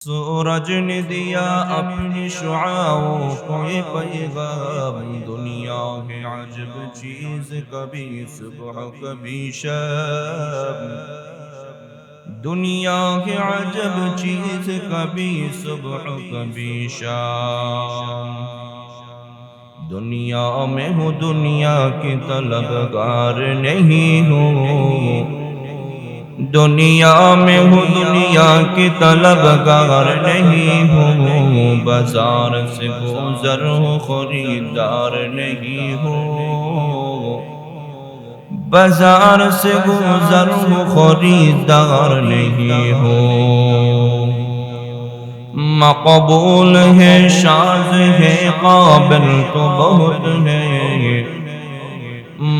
सूरज ने दिया अपनी शुआओं को ये पैगाम, दुनिया है अजब चीज, कभी सुबह कभी शाम। दुनिया है अजब चीज, कभी सुबह कभी शाम। दुनिया में हूँ दुनिया की तलबगार नहीं हूँ, दुनिया में हूँ दुनिया की तलबगार नहीं हूँ। बाजार से गुजर हूँ खरीदार नहीं हूँ, बाजार से गुजर हूँ खरीदार नहीं हूँ। मकबूल है शाज़ है काबिल तो बहुत है,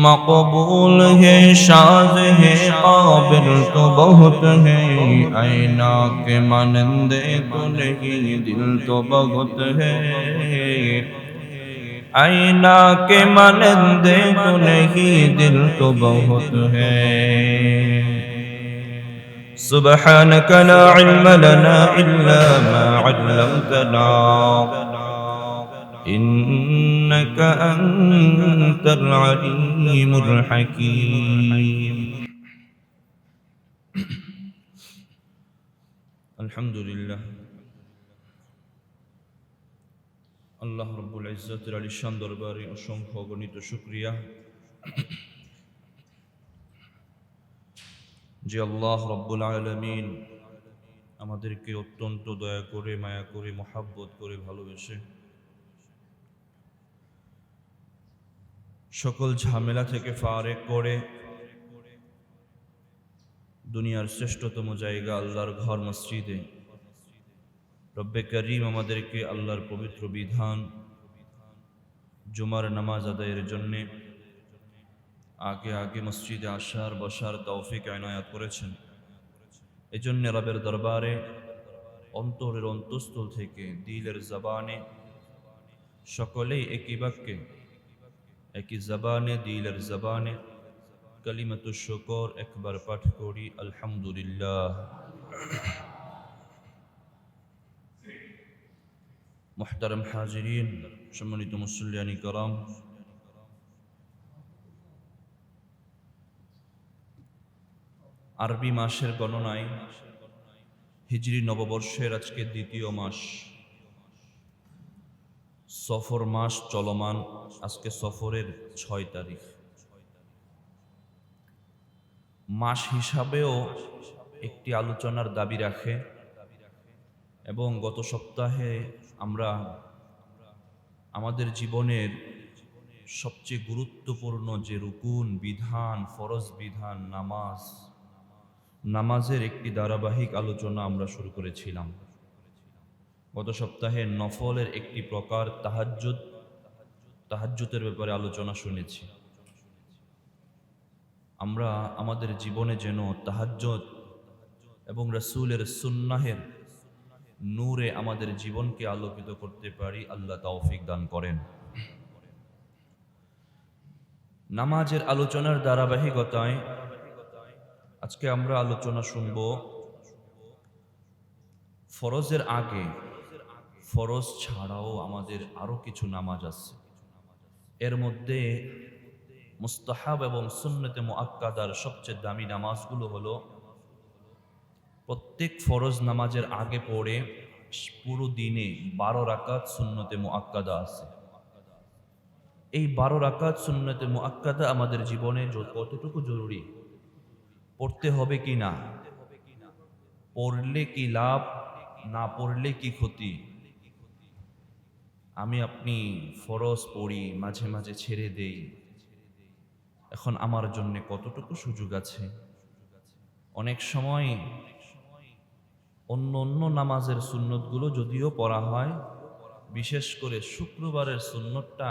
मकबूल है शाज़ है काबिल तो बहुत है। आईना के मानंदे तो नहीं दिल तो बहुत है, आईना के मानंदे तो नहीं दिल तो बहुत है। सुब्हानक ला इल्म लना इल्ला मा अल्लमतना इन्नका अंतल अलीमुल हकीम। अल्हम्दुलिल्लाह, আল্লাহ রব্বুল ইজ্জতের আলিশান দরবারে অসংখ্য অগণিত শুকরিয়া যে আল্লাহ রব্বুল আলামিন আমাদেরকে অত্যন্ত দয়া করে, মায়া করে, মহাব্বত করে, ভালোবেসে সকল ঝামেলা থেকে ফারেক করে দুনিয়ার শ্রেষ্ঠতম জায়গা আল্লাহর ঘর মসজিদে রব্বে করিম আমাদেরকে আল্লাহর পবিত্র বিধান জুমার নামাজ আদায়ের জন্য আগে আগে মসজিদে আসার বসার তৌফিক এনায়াত করেছেন। এজন্য রবের দরবারে অন্তরের অন্তঃস্থল থেকে দিলের জবানে সকলেই একই বাক্যে একই জবানে দিলের জবানে কালিমাতুশ শুকর একবার পাঠ করি আলহামদুলিল্লাহ। মুহতারাম হাজিরিন, সম্মানিত মুসল্লিয়ানি کرام, আরবি মাসের গণনায় হিজরি নববর্ষের আজকে দ্বিতীয় মাস, সফর মাস চলমান। আজকে সফরের 6 তারিখ। মাস হিসাবেও একটি আলোচনার দাবি রাখে এবং গত সপ্তাহে আমরা আমাদের জীবনের সবচেয়ে গুরুত্বপূর্ণ যে রুকুন বিধান, ফরজ বিধান, নামাজের একটি ধারাবাহিক আলোচনা আমরা শুরু করেছিলাম। গত সপ্তাহে নফলের একটি প্রকার তাহাজ্জুদের ব্যাপারে আলোচনা শুনেছি। আমরা আমাদের জীবনে যেন তাহাজ্জুদ এবং রাসূলের সুন্নাহের নূরে আমাদের জীবনকে আলোকিত করতে পারি, আল্লাহ তৌফিক দান করেন। নামাজের আলোচনার ধারাবাহিকতায় আজকে আমরা আলোচনা শুনব ফরজের আগে, ফরজ ছাড়াও আমাদের আরো কিছু নামাজ আছে। এর মধ্যে মুস্তাহাব এবং সুন্নতে মুআক্কাদার সবচেয়ে দামি নামাজগুলো হলো প্রত্যেক ফরজ নামাজের আগে পড়ে পুরো দিনে 12 রাকাত সুন্নতে মুআক্কাদা আছে। এই 12 রাকাত সুন্নতে মুআক্কাদা আমাদের জীবনে কতটুকু জরুরি, পড়তে হবে কি না, পড়লে কি লাভ, না পড়লে কি ক্ষতি। আমি আপনি ফরজ পড়ি, মাঝে মাঝে ছেড়ে দেই। এখন আমার জন্য কতটুকু সুযোগ আছে? অনেক সময় অন্য নামাজের সুন্নতগুলো যদিও পড়া হয়, বিশেষ করে শুক্রবারের সুন্নতটা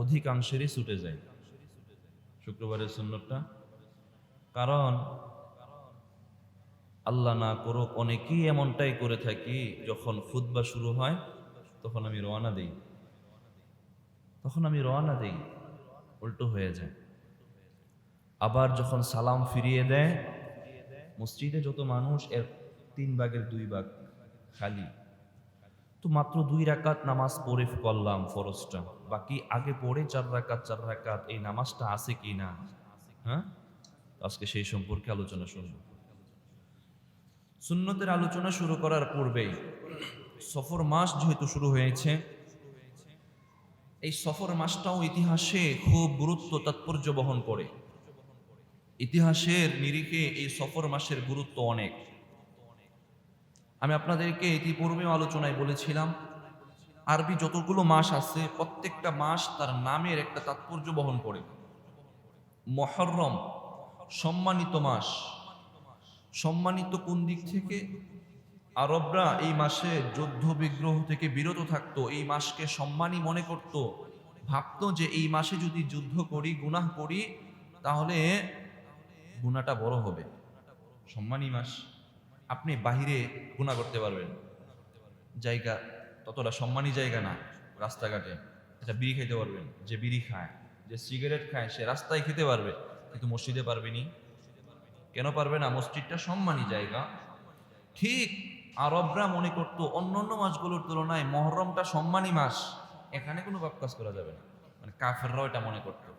অধিকাংশেরই ছুটে যায়। শুক্রবারের সুন্নতটা, কারণ আল্লাহ না করুক অনেকেই এমনটাই করে থাকি, যখন খুতবা শুরু হয় তখন আমি রওনা দেই, উল্টো হয়ে যায়। আবার যখন সালাম ফিরিয়ে দেয়, মসজিদে যত মানুষ এর 3 ভাগের 2 ভাগ খালি। তো মাত্র 2 রাকাত নামাজ পড়ে করলাম ফরজটা, বাকি আগে পড়ে 4 রাকাত এই নামাজটা আছে কি না? হ্যাঁ, আজকে সেই সম্পর্কে আলোচনা শুনব। সুন্নতের আলোচনা শুরু করার পূর্বেই সফর মাস যেহেতু শুরু হয়েছে, এই সফর মাসটাও ইতিহাসে খুব গুরুত্ব তাৎপর্য বহন করে। ইতিহাসের নিরিখে এই সফর মাসের গুরুত্ব অনেক। আমি আপনাদেরকে ইতিপূর্বেও আলোচনায় বলেছিলাম, আরবি যতগুলো মাস আছে প্রত্যেকটা মাস তার নামের একটা তাৎপর্য বহন করে। মুহররম সম্মানিত মাস। সম্মানিত কোন দিক থেকে? আরবরা এই মাসে যুদ্ধ বিগ্রহ থেকে বিরত থাকতো, এই মাসকে সম্মানী মনে করত, ভাবতো যে এই মাসে যদি যুদ্ধ করি, গুনাহ করি, তাহলে গুনাহটা বড় হবে। সম্মানী মাস, আপনি বাহিরে গুনাহ করতে পারবেন, জায়গা ততটা সম্মানী জায়গা না, রাস্তাঘাটে এটা বিড়ি খাইতে পারবেন, যে বিড়ি খায়, যে সিগারেট খায় সে রাস্তায় খেতে পারবে, কিন্তু মসজিদে পারবেনি। কেন পারবে না? মসজিদটা সম্মানী জায়গা। ঠিক আরবরা মনে করতো অন্যান্য মাসগুলোর তুলনায় মহরমটা সম্মানী মাস, এখানে কোনো পাপ কাজ করা যাবে না, মানে কাফেররাও এটা মনে করতো।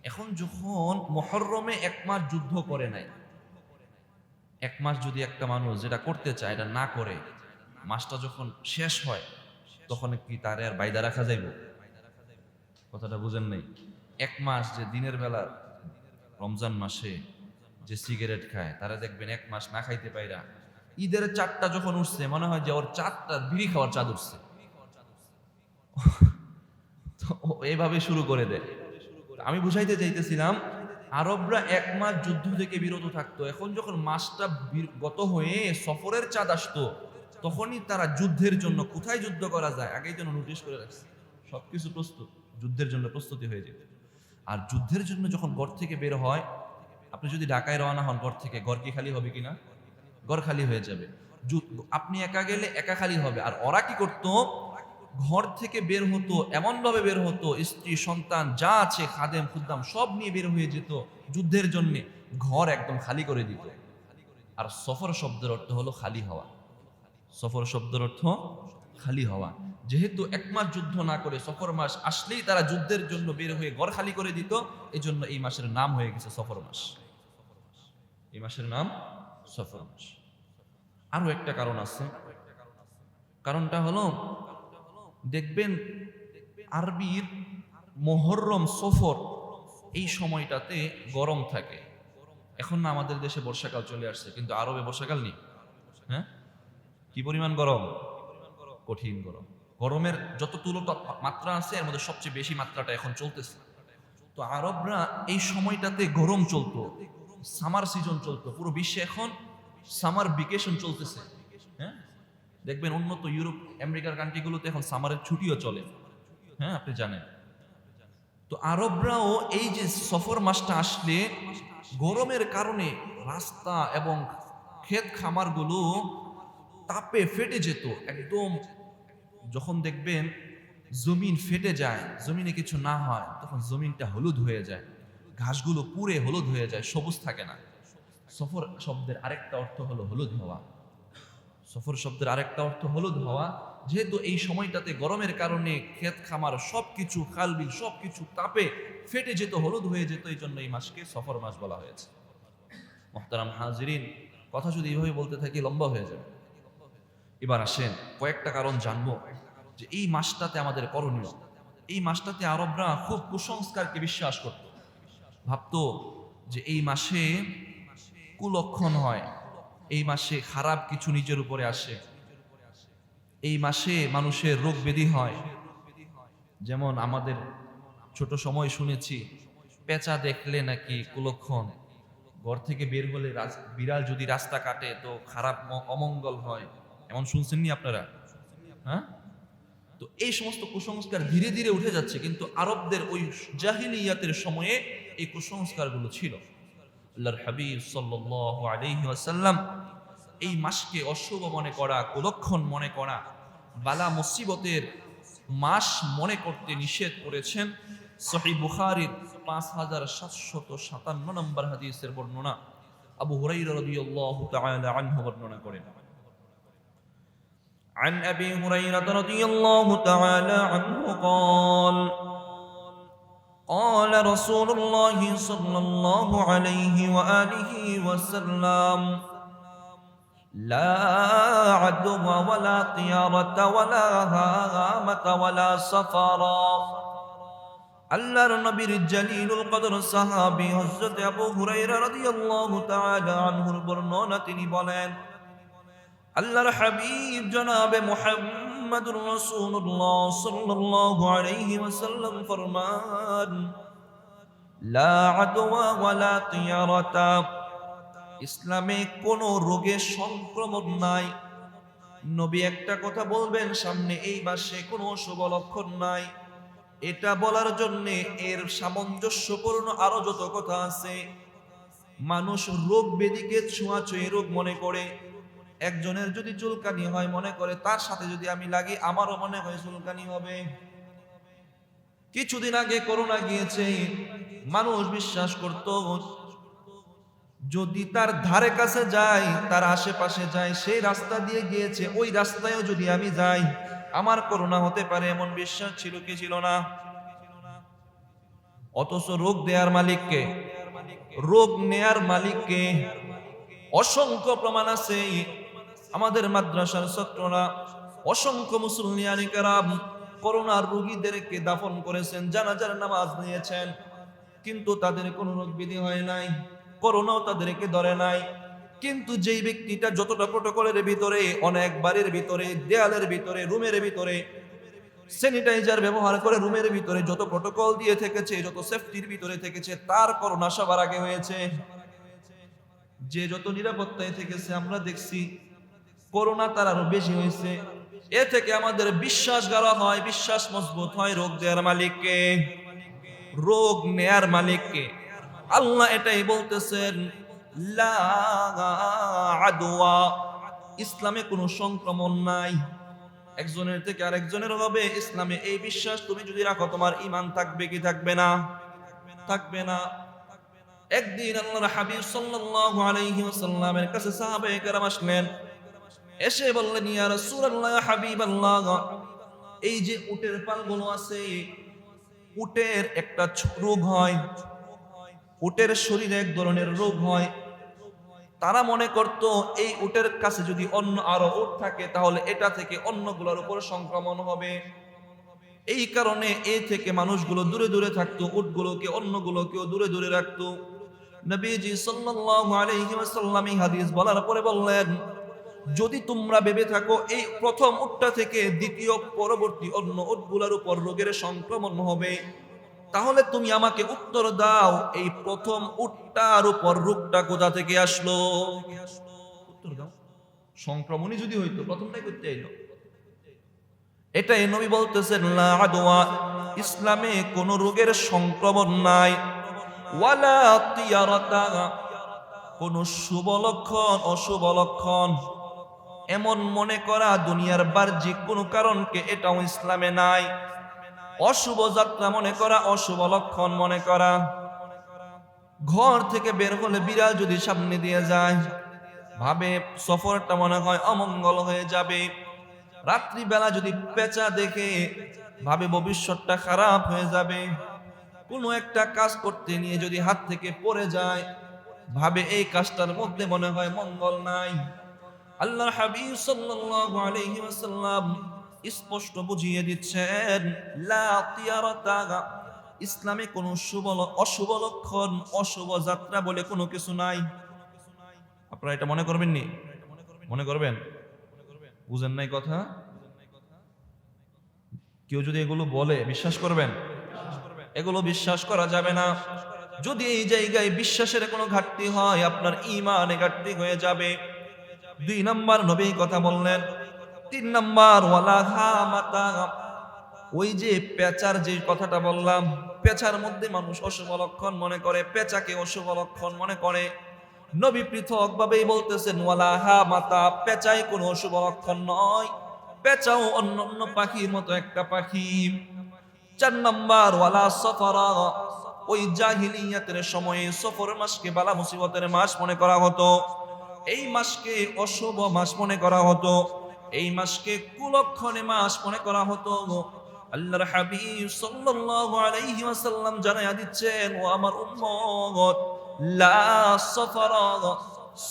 এখন যখন মুহররমে 1 মাস যুদ্ধ করে নাই, 1 মাস যদি একটা মানুষ যেটা করতে চায় এটা না করে, মাসটা যখন শেষ হয় তখন কি তারে আর বাইদা রাখা যাইব? কথাটা বুঝেন নাই? 1 মাস যে দিনের বেলা রমজান মাসে যে সিগারেট খায় তারা দেখবেন 1 মাস না খাইতে পাইরা ঈদের চাঁদটা যখন উঠছে মনে হয় যে ওর চাঁদটা বিড়ি খাওয়ার চাঁদ উঠছে, তো এইভাবে শুরু করে দেয়। আমি বুঝাইতে চাইতেছিলাম, আরবরা 1 মাস যুদ্ধ থেকে বিরত থাকতো, এখন যখন মাসটা গত হয়ে সফরের চাঁদ আসতো তখনই তারা যুদ্ধের জন্য কোথায় যুদ্ধ করা যায় আগেই যেন নোটিশ করে রাখছে, সবকিছু প্রস্তুত, যুদ্ধের জন্য প্রস্তুতি হয়ে যেত। আর যুদ্ধের জন্য যখন ঘর থেকে বের হয়, আপনি যদি ঢাকায় রওনা হন ঘর থেকে, ঘর কি খালি হবে কিনা? ঘর খালি হয়ে যাবে। আপনি একা গেলে একা খালি হবে। আর ওরা কি করতো? ঘর থেকে বের হতো, এমন ভাবে বের হতো, স্ত্রী সন্তান যা আছে খাদেম খুদ্দাম সব নিয়ে বের হয়ে যেত যুদ্ধের জন্য, ঘর একদম খালি করে দিত। আর সফর শব্দের অর্থ হলো খালি হওয়া। সফর শব্দের অর্থ খালি হওয়া। যেহেতু 1 মাস যুদ্ধ না করে সফর মাস আসলেই তারা যুদ্ধের জন্য বের হয়ে ঘর খালি করে দিত, এই জন্য এই মাসের নাম হয়ে গেছে সফর মাস। এই মাসের নাম সফর মাস। আরো একটা কারণ আছে, কারণটা হলো দেখবেন আরবির মুহররম সফর এই সময়টাতে গরম থাকে। এখন না আমাদের দেশে বর্ষাকাল চলে আসছে, কিন্তু আরবে বর্ষাকাল নেই। হ্যাঁ, কি পরিমাণ গরম, কঠিন গরম। গরমের যত তুলনা মাত্রা আছে এর মধ্যে সবচেয়ে বেশি মাত্রাটা এখন চলতেছে। তো আরবরা এই সময়টাতে গরম চলতো, সামার সিজন চলতো, পুরো বিশ্বে এখন সামার ভ্যাকেশন চলতেছে। হ্যাঁ, দেখবেন উন্নত ইউরোপ আমেরিকার কান্ট্রিগুলোতে এখন সামারের ছুটিও চলে। হ্যাঁ, আপনি জানেন। তো আরবরাও এই যে সফর মাসটা আসলে গরমের কারণে রাস্তা এবং ক্ষেত খামারগুলো তাপে ফেটে যেত একদম। যখন দেখবেন জমিন ফেটে যায়, জমিনে কিছু না হয়, তখন জমিনটা হলুদ হয়ে যায়, ঘাসগুলো পুড়ে হলুদ হয়ে যায়, সবুজ থাকে না। সফর শব্দের আরেকটা অর্থ হলো হলুদ হওয়া। সফর শব্দের আরেকটা অর্থ হলুদ হওয়া। যেহেতু এই সময়টাতে গরমের কারণে ক্ষেত খামার সবকিছু, খালবিল সবকিছু তাপে ফেটে যেত, হলুদ হয়ে যেত, এই জন্য এই মাসকে সফর মাস বলা হয়েছে। মুহতারাম হাজিরিন, কথা যদি এইভাবে বলতে থাকি লম্বা হয়ে যাবে। এবার আসেন কয়েকটা কারণ জানবো যে এই মাসটাতে আমাদের করণীয়। এই মাসটাতে আরবরা খুব কুসংস্কারকে বিশ্বাস করত, ভাবতো যে এই মাসে কুলক্ষণ হয়, এই মাসে খারাপ কিছু নিজের উপরে আসে, এই মাসে মানুষের রোগ ব্যাধি হয়। যেমন আমাদের ছোট সময় শুনেছি পেঁচা দেখলে নাকি কুলক্ষণ, ঘর থেকে বের হলে বিড়াল যদি রাস্তা কাটে তো খারাপ অমঙ্গল হয়, এমন শুনছেননি আপনারা? হ্যাঁ, তো এই সমস্ত কুসংস্কার ধীরে ধীরে উঠে যাচ্ছে, কিন্তু আরবদের ওই জাহিলিয়াতের সময়ে এই কুসংস্কারগুলো ছিল। আল্লাহর হাবিব সাল্লাল্লাহু আলাইহি ওয়াসাল্লাম এই মাসকে অশুভ মনে করা, কুলক্ষণ মনে করা, বালা মুসিবতের মাস মনে করতে নিষেধ করেছেন। সহিহ বুখারীর 5757 নম্বর হাদিসের বর্ণনা আবু হুরায়রা রাদিয়াল্লাহু তাআলা আনহু বর্ণনা করেন। عن أبي هريرة رضي الله تعالى عنه قال قال رسول الله صلى الله عليه وآله وسلم لا عدوى ولا طيارة ولا هامة ولا سفرا আল্লাহর নবীর জালিলুল কদর সাহাবী হযরত আবু হুরায়রা রাদিয়াল্লাহু তাআলা আনহুর বর্ণনা তিনি বলেন আল্লাহর হাবিব জনাবে মুহাম্মদুর রাসূলুল্লাহ সাল্লাল্লাহু আলাইহি ওয়াসাল্লাম ফরমান লা আদওয়া ওয়ালা তিয়ারাতা ইসলামে কোনো রোগের সংক্রমণ নাই। নবী একটা কথা বলবেন সামনে এই মাসে কোনো শুভ লক্ষণ নাই, এটা বলার জন্য এর সামঞ্জস্যপূর্ণ আরো যত কথা আছে। মানুষ রোগ ব্যাধিকে ছোঁয়াছুঁয়ি রোগ মনে করে। একজনের যদি চুলকানি হয় মনে করে তার সাথে যদি আমি লাগি আমারও মনে হয় চুলকানি হবে। কিছুদিন আগে করোনা গিয়েছে, মানুষ বিশ্বাস করত যদি তার ধারে কাছে যাই, তার আশেপাশে যাই, সেই রাস্তা দিয়ে গিয়েছে, ওই রাস্তায়ও যদি আমি যাই আমার করোনা হতে পারে, এমন বিশ্বাস ছিল কি ছিল না? অথচ রোগ দেয়ার মালিককে, রোগ নেয়ার মালিককে। অসংখ্য প্রমাণ আছে। আমাদের মাদ্রাসার ছাত্ররা, অসংখ্য মুসল্লিয়ানে কেরাম করোনার রোগীদেরকে দাফন করেছেন, জানাজার নামাজ নিয়েছেন, কিন্তু তাদের কোনো রোগ ব্যাধি হয় নাই, করোনাও তাদেরকে ধরে নাই। কিন্তু যেই ব্যক্তিটা যতটা প্রটোকলের ভিতরে, অনেক বাড়ির ভিতরে, দেয়ালের ভিতরে, রুমের ভিতরে স্যানিটাইজার ব্যবহার করে রুমের ভিতরে যত প্রটোকল দিয়ে থেকেছে, যত সেফটির ভিতরে থেকেছে, তার করোনা সবার আগে হয়েছে। যে যত নিরাপত্তায় থেকেছে আমরা দেখছি করোনা তার আরো বেশি হয়েছে। এ থেকে আমাদের বিশ্বাস গাঢ় হয়, বিশ্বাস মজবুত হয় রোগ দেওয়ার মালিককে, রোগ নেয়ার মালিককে। আল্লাহ এটাই বলতেছেন লা আদওয়া, ইসলামে কোনো সংক্রমণ নাই, একজনের থেকে আরেকজনের হবে। ইসলামে এই বিশ্বাস তুমি যদি রাখো তোমার ঈমান থাকবে কি থাকবে না? থাকবে না। একদিন আল্লাহর হাবিব সাল্লাল্লাহু আলাইহি ওয়াসাল্লামের কাছে সাহাবায়ে কেরাম আসলেন, এসে বললেন ইয়া রাসূলুল্লাহ, ইয়া হাবিবাল্লাহ, এই যে উটের পালগুলো আছে, উটের একটা রোগ হয়, উটের শরীরে এক ধরনের রোগ হয়। তারা মনে করত এই উটের কাছে যদি অন্য আরো উট থাকে তাহলে এটা থেকে অন্যগুলোর উপর সংক্রমণ হবে। এই কারণে এ থেকে মানুষগুলো দূরে দূরে থাকতো, উটগুলোকে অন্যগুলোকেও দূরে দূরে রাখতো। নবীজি সাল্লাল্লাহু আলাইহি ওয়াসাল্লাম এই হাদিস বলার পরে বললেন, যদি তোমরা ভেবে থাকো এই প্রথম উটটা থেকে দ্বিতীয় পরবর্তী অন্য উটগুলোর উপর রোগের সংক্রমণ হবে, তাহলে তুমি আমাকে উত্তর দাও, এই প্রথম উটটার উপর রোগটা কোথা থেকে আসলো? উত্তর দাও। সংক্রমণই যদি হইতো প্রথমটাই করতে এলো। এটাই নবী বলতেছেন লা আদওয়া, ইসলামে কোন রোগের সংক্রমণ নাই। ওয়ালা তিয়ারাতা, কোন শুভ লক্ষণ অশুভ লক্ষণ এমন মনে করা দুনিয়ার বাহ্যিক কোন কারণকে, এটাও ইসলামে নাই। অশুভ যাত্রা মনে করা, অশুভ লক্ষণ মনে করা। ঘর থেকে বের হলে বিড়াল যদি সামনে দিয়ে যায়, ভাবে সফরটা মনে হয় অমঙ্গল হয়ে যাবে। রাত্রিবেলা যদি পেঁচা দেখে, ভাবে ভবিষ্যৎটা খারাপ হয়ে যাবে। কোনো একটা কাজ করতে নিয়ে যদি হাত থেকে পড়ে যায়, ভাবে এই কাজটার মধ্যে মনে হয় মঙ্গল নাই। আল্লাহর হাবিব সাল্লাল্লাহু আলাইহি ওয়াসাল্লাম স্পষ্ট বুঝিয়ে দিচ্ছেন লা তিয়ারাতা, ইসলামে কোনো অশুভ লক্ষণ অশুভ যাত্রা বলে কোনো কিছু নাই। আপনারা এটা মনে করবেন নি? মনে করবেন? বুঝেন নাই কথা? কেউ যদি এগুলো বলে বিশ্বাস করবেন? এগুলো বিশ্বাস করা যাবে না। যদি এই জায়গায় বিশ্বাসের কোনো ঘাটতি হয়, আপনার ঈমানে ঘাটতি হয়ে যাবে। 2 নাম্বার নবী কথা বললেন। 3 নাম্বার ওয়ালা হামাতা, ওই যে পেঁচার যে কথাটা বললাম, পেঁচার মধ্যে মানুষ অশুভ লক্ষণ মনে করে, পেঁচাকে অশুভ লক্ষণ মনে করে। নবী পৃথক ভাবেই বলতেছেন ওয়ালা হামাতা, পেঁচাই কোনো অশুভ লক্ষণ নয়, পেঁচাও অন্য পাখির মতো একটা পাখি। 4 নাম্বার ওয়ালা সফরা, ওই জাহিলিয়াতের সময়ে সফর মাসকে বালা মুসিবতের মাস মনে করা হতো, এই মাসকে অশুভ মাস মনে করা হতো। এই মাসকে কুলক্ষণে মাস মনে করা হতো। আল্লাহর হাবিব সাল্লাল্লাহু আলাইহি ওয়াসাল্লাম জানায়া দিচ্ছেন, ও আমার উম্মত, লা সফরা,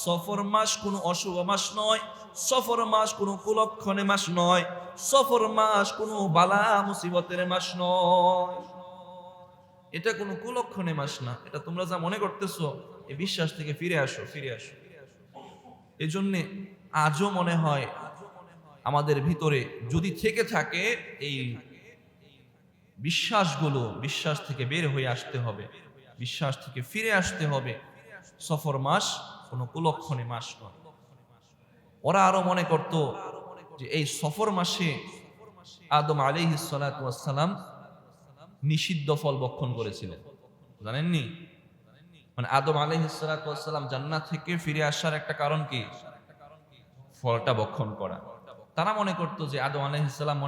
সফর মাস কোনো অশুভ মাস নয়, সফর মাস কোনো কুলক্ষণে মাস নয়, সফর মাস কোনো বালা মুসিবতের মাস নয়। এটা কোনো কুলক্ষণে মাস না। এটা তোমরা যা মনে করতেছো, এই বিশ্বাস থেকে ফিরে আসো, ফিরে আসো। এই জন্যে আজও মনে হয় আমাদের ভিতরে যদি থেকে থাকে এই বিশ্বাসগুলো, বিশ্বাস থেকে বের হয়ে আসতে হবে, বিশ্বাস থেকে ফিরে আসতে হবে। সফর মাস কোনো কুলক্ষণে মাস নয়। ওরা আরো মনে করত যে এই সফর মাসে আদম আলাইহিস সালাতু ওয়াস সালাম নিষিদ্ধ ফল ভক্ষণ করেছিলেন, জানেননি? মানে আদম আলাইহিস সালাতু ওয়াস সালাম জান্নাত থেকে ফিরে আসার একটা কারণ কি? ফলটা ভক্ষণ করা। তারা মনে করত যে আদম আলাইহিস সালাম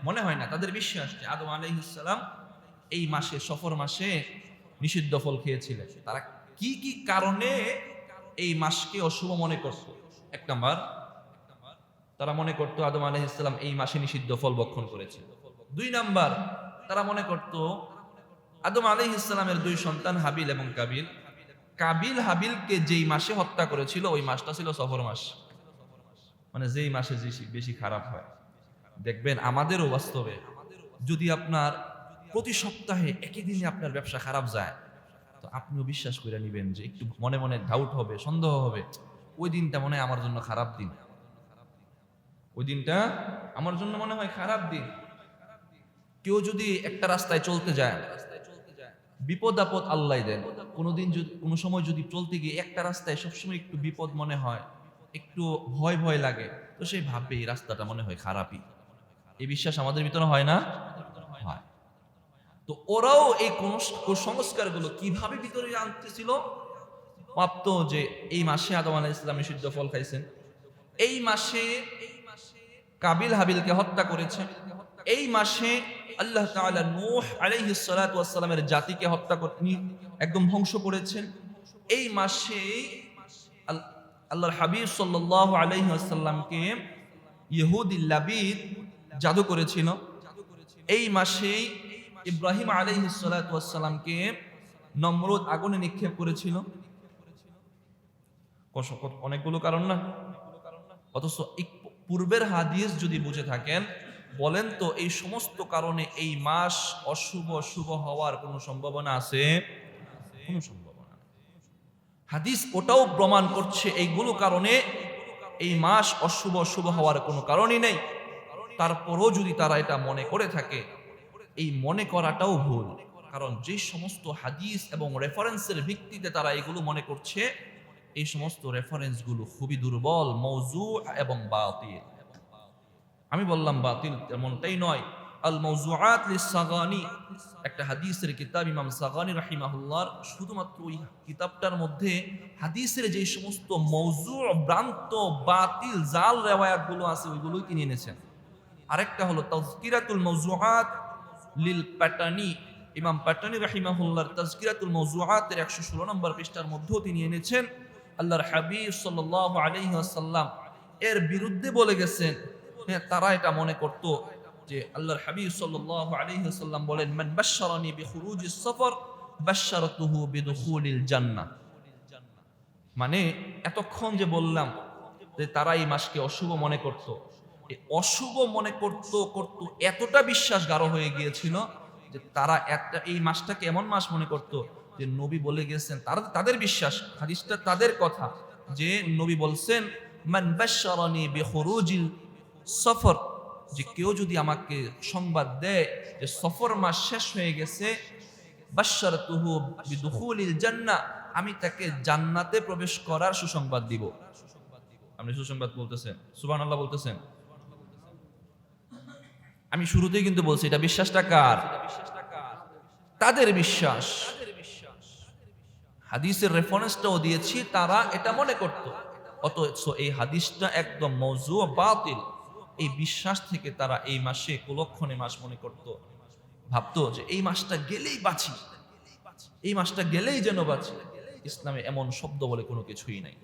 মনে হয় না, তাদের বিশ্বাস যে আদম আলাইহিস সালাম এই মাসে, সফর মাসে নিষিদ্ধ ফল খেয়েছিলেন। তারা কি কি কারণে এই মাসকে অশুভ মনে করত? এক নাম্বার, তারা মনে করত আদম আলাইহিস সালাম এই মাসে নিষিদ্ধ ফল ভক্ষণ করেছে। দুই নাম্বার, তারা মনে করত আদম আলাইহিস সালামের দুই সন্তান হাবিল এবং কাবিল, কাবিল হাবিলকে যেই মাসে হত্যা করেছিল ওই মাসটা ছিল সফর মাস। মানে যেই মাসে বেশি খারাপ হয়। দেখবেন আমাদেরও বাস্তবে যদি আপনার প্রতি সপ্তাহে একই দিনে আপনার ব্যবসা খারাপ যায়, তো আপনিও বিশ্বাস করে নেবেন যে একটু মনে মনে ডাউট হবে, সন্দেহ হবে, ওই দিনটা মনে হয় আমার জন্য খারাপ দিন, ওই দিনটা আমার জন্য মনে হয় খারাপ দিন। কেউ যদি একটা রাস্তায় চলতে যায়, বিপদ আপদ আল্লাহ দেন, কোনোদিন যদি কোনো সময় যদি চলতে গিয়ে একটা রাস্তায় সবসময় একটু বিপদ মনে হয়, একটু ভয় ভয় লাগে, তো সেই ভাববে এই রাস্তাটা মনে হয় খারাপই। এই বিশ্বাস আমাদের ভিতরে হয় না? হয়। তো ওরাও এই কুসংস্কারগুলো কিভাবে ভিতরে আনতেছিল? ভাবত যে এই মাসে আদম আলাইহিস সালাম নিষিদ্ধ ফল খাইছেন, এই মাসে কাবিল হাবিলকে হত্যা করেছে, এই মাসে আল্লাহ তাআলা নূহ আলাইহিস সালাতু ওয়াস সালামের জাতিকে হত্যা করে একদম ধ্বংস করেছেন, এই মাসে আল্লাহর হাবিব সাল্লাল্লাহু আলাইহি ওয়াসাল্লামকে ইহুদি লাবিদ জাদু করেছিল, এই মাসেই ইব্রাহিম আলাইহিস সালাতু ওয়াস সালামকে নমরুদ আগুনে নিক্ষেপ করেছিল। অনেকগুলো কারণ না? অথচ পূর্বের হাদিস যদি বুঝে থাকেন, বলেন তো এই সমস্ত কারণে এই মাস অশুভ হওয়ার কোনো সম্ভাবনা আছে? কোনো সম্ভাবনা নেই। হাদিস ওটাও প্রমাণ করছে এইগুলো কারণে এই মাস অশুভ হওয়ার কোনো কারণই নেই। তারপরও যদি তারা এটা মনে করে থাকে, এই মনে করাটাও ভুল। কারণ যে সমস্ত হাদিস এবং রেফারেন্সের ভিত্তিতে তারা এগুলো মনে করছে, এই সমস্ত রেফারেন্সগুলো খুবই দুর্বল, মওযু এবং বাতিল। আমি বললাম বাতিল এমনটাই নয়। আল মাওযুআত লিস-সাগানি একটা হাদিসের কিতাব, ইমাম সাগানি রাহিমাহুল্লাহ শুধুমাত্র ওই কিতাবটার মধ্যে হাদিসের যে সমস্ত মওযু, ভ্রান্ত, বাতিল, জাল রিওয়ায়াতগুলো আছে ওইগুলোই তিনি এনেছেন। আরেকটা হলো তাযকিরাতুল মাওযুআত লিল পাটানি, ইমাম পাটানি রাহিমাহুল্লাহর তাযকিরাতুল মাওযুআতের 116 নম্বর পৃষ্ঠার মধ্যেও তিনি এনেছেন আল্লাহর হাবিব সাল্লাল্লাহু আলাইহি ওয়াসাল্লাম এর বিরুদ্ধে বলে গেছেন। হ্যাঁ, তারা এটা মনে করত যে আল্লাহর হাবিব সাল্লাল্লাহু আলাইহি ওয়াসাল্লাম বলেন, মান বাশশারানি বিখুরুজিস সফর বাশশারতুহু বিদুখুলিল জান্নাহ। মানে এতক্ষণ যে বললাম যে তারা এই মাসকে অশুভ মনে করত, এই অশুভ মনে করত এতটা বিশ্বাস গাঢ় হয়ে গিয়েছিল যে তারা এই মাসটাকে এমন মাস মনে করত যে নবী বলে গেছেন, তাদের বিশ্বাস, হাদিসটা তাদের কথা, যে নবী বলছেন মান বাশশারানি বিখুরুজিল সফর, যে কেউ যদি আমাকে সংবাদ দেয় যে সফর মাস শেষ হয়ে গেছে, বাশশারতুহু বিদুখুলিল জান্নাহ, আমি তাকে জান্নাতে প্রবেশ করার সুসংবাদ দিব। আপনি সুসংবাদ বলতেছেন, সুবহানাল্লাহ বলতেছেন। আমি শুরুতেই কিন্তু বলছি এটা বিশ্বাসটা কার? তাদের বিশ্বাস। হাদিসের রেফারেন্সটাও দিয়েছি, তারা এটা মনে করত। অথচ এই হাদিসটা একদম মওযু, বাতিল। এই বিশ্বাস থেকে তারা এই মাসে কুলক্ষণে মাস মনে করত, ভাবতো যে এই মাসটা গেলেই বাঁচি, এই মাসটা গেলেই যেন বাঁচি। ইসলামে এমন শব্দ বলে কোনো কিছুই নাই।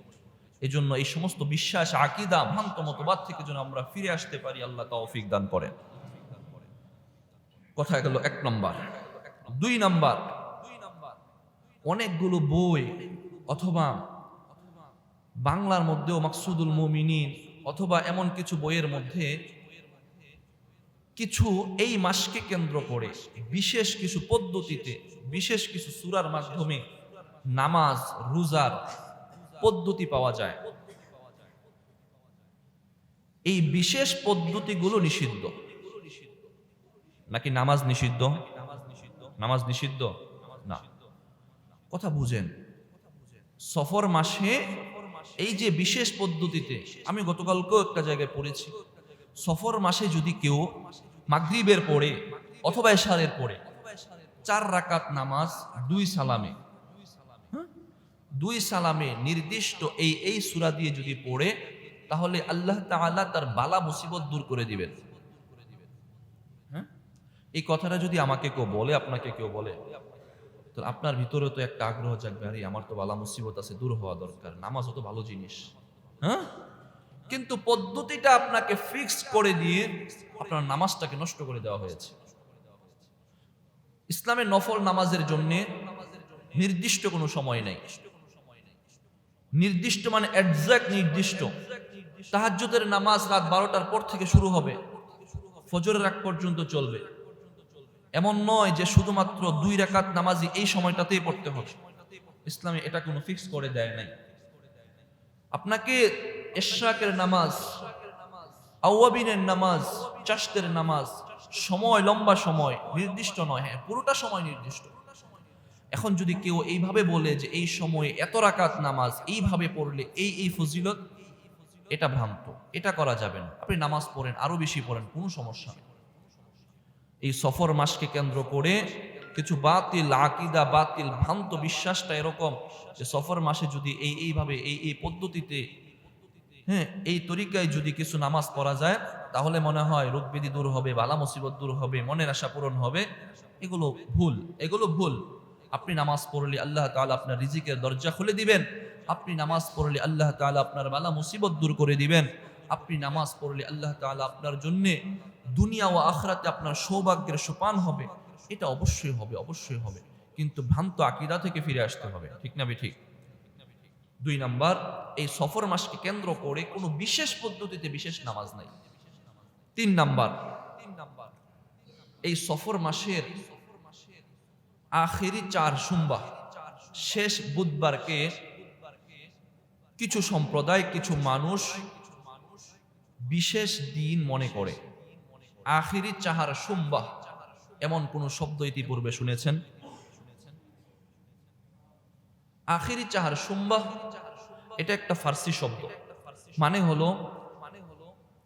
এজন্য এই সমস্ত বিশ্বাস, আকীদা, ভ্রান্ত মতবাদ থেকে যেন আমরা ফিরে আসতে পারি, আল্লাহ তৌফিক দান করেন। কথা গেল 1 নাম্বার। 2 নাম্বার, অনেকগুলো বই অথবা বাংলার মধ্যেও মাকসুদুল মুমিনিন অথবা এমন কিছু বইয়ের মধ্যে কিছু এই মাসকে কেন্দ্র করে বিশেষ কিছু পদ্ধতিতে, বিশেষ কিছু সূরার মাধ্যমে নামাজ রোজার পদ্ধতি পাওয়া যায়। এই বিশেষ পদ্ধতিগুলো নিষিদ্ধ নাকি নামাজ নিষিদ্ধ? নামাজ নিষিদ্ধ না, কথা বুঝেন। সফর মাসে এই যে বিশেষ পদ্ধতিতে, আমি গতকালকেও একটা জায়গায় পড়েছি, সফর মাসে যদি কেউ মাগরিবের পরে অথবা এশারের পরে 4 রাকাত নামাজ 2 সালামে, 2 সালামে নির্দিষ্ট এই সূরা দিয়ে যদি পড়ে, তাহলে আল্লাহ তাআলা তার বালা মুসিবত দূর করে দিবেন। এই কথাটা যদি আমাকে কেউ বলে, আপনাকে কেউ বলে, তো আপনার ভিতরে তো একটা আগ্রহ জাগবে, আরে আমার তো বালা মুসিবত আছে, দূর হওয়া দরকার, নামাজও তো ভালো জিনিস। কিন্তু পদ্ধতিটা আপনাকে ফিক্সড করে দিয়ে আপনার নামাজটাকে নষ্ট করে দেওয়া হয়েছে। ইসলামের নফল নামাজের জন্য নির্দিষ্ট কোনো সময় নাই, নির্দিষ্ট মানে এক্সাক্ট নির্দিষ্ট। তাহাজ্জুদের নামাজ রাত 12টার পর থেকে শুরু হবে, ফজরের আগ পর্যন্ত চলবে। এমন নয় যে শুধুমাত্র 2 রাকাত নামাজই এই সময়টাতেই পড়তে হবে। ইসলামে এটা কোনো ফিক্স করে দেয় নাই। আপনাকে ইশরাকের নামাজ, আওয়াবিনের নামাজ, চাশতের নামাজ সময়, লম্বা সময় নির্দিষ্ট নয়, হ্যাঁ পুরোটা সময় নির্দিষ্ট। এখন যদি কেউ এইভাবে বলে যে এই সময়ে এত রাকাত নামাজ এইভাবে পড়লে এই ফজিলত, এটা ভ্রান্ত, এটা করা যাবে না। আপনি নামাজ পড়েন, আরো বেশি পড়েন, কোনো সমস্যা নেই। এই সফর মাসকে কেন্দ্র করে কিছু বাতিল আকীদা, বাতিল ভ্রান্ত বিশ্বাসটা এরকম যে সফর মাসে যদি এইভাবে এই পদ্ধতিতে, হ্যাঁ এই তরিকায় যদি কিছু নামাজ পড়া যায়, তাহলে মনে হয় রোগ ব্যাধি দূর হবে, বালা মুসিবত দূর হবে, মনের আশা পূরণ হবে। এগুলো ভুল, এগুলো ভুল। আপনি নামাজ পড়লে আল্লাহ তাআলা আপনার রিজিকের দরজা খুলে দিবেন। আপনি নামাজ পড়লে আল্লাহ তাআলা আপনার বালা মুসিবত দূর করে দিবেন। আপনি নামাজ পড়লে আল্লাহ তাআলা আপনার জন্যে দুনিয়া ও আখিরাতে আপনার সৌভাগ্যের সোপান হবে। এটা অবশ্যই হবে, অবশ্যই হবে, কিন্তু ভ্রান্ত আকীদা থেকে ফিরে আসতে হবে। ঠিক না ঠিক? 2 নাম্বার, এই সফর মাসকে কেন্দ্র করে কোনো বিশেষ পদ্ধতিতে বিশেষ নামাজ নাই। 3 নাম্বার, এই সফর মাসের আখেরি 4 সোমবার, শেষ বুধবারকে কিছু সম্প্রদায়, কিছু মানুষ বিশেষ দিন মনে করে। আখেরি 4 সোমবার, এমন কোন শব্দ ইতিপূর্বে শুনেছেন? আখেরি 4 সোমবার এটা একটা ফার্সি শব্দ, মানে হলো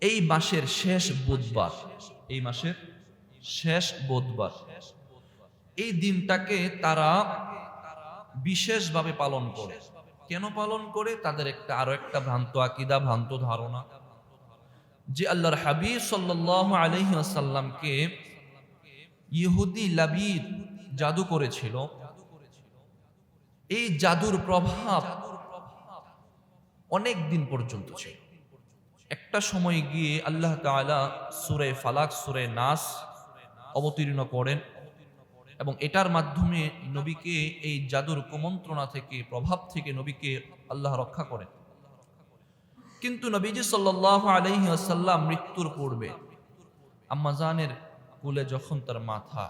এই মাসের শেষ বুধবার, এই মাসের শেষ বুধবার। এই দিনটাকে তারা বিশেষভাবে পালন করে। কেন পালন করে? তাদের আরো একটা ভ্রান্ত আকীদা, ভ্রান্ত ধারণা যে আল্লাহর হাবিব সাল্লাল্লাহু আলাইহি ওয়াসাল্লামকে ইহুদি লাবিদ জাদু করেছিল। এই জাদুর প্রভাব অনেক দিন পর্যন্ত ছিল। একটা সময় গিয়ে আল্লাহ তাআলা সূরা ফালাক, সূরা নাস অবতীর্ণ করেন এবং এটার মাধ্যমে নবীকে এই জাদুর কুমন্ত্রণা থেকে, প্রভাব থেকে নবীকে আল্লাহ রক্ষা করেন। কিন্তু নবীজি সাল্লাল্লাহু আলাইহি ওয়াসাল্লাম মৃত্যুর পূর্বে আম্মা জানের কোলে যখন তার মাথা,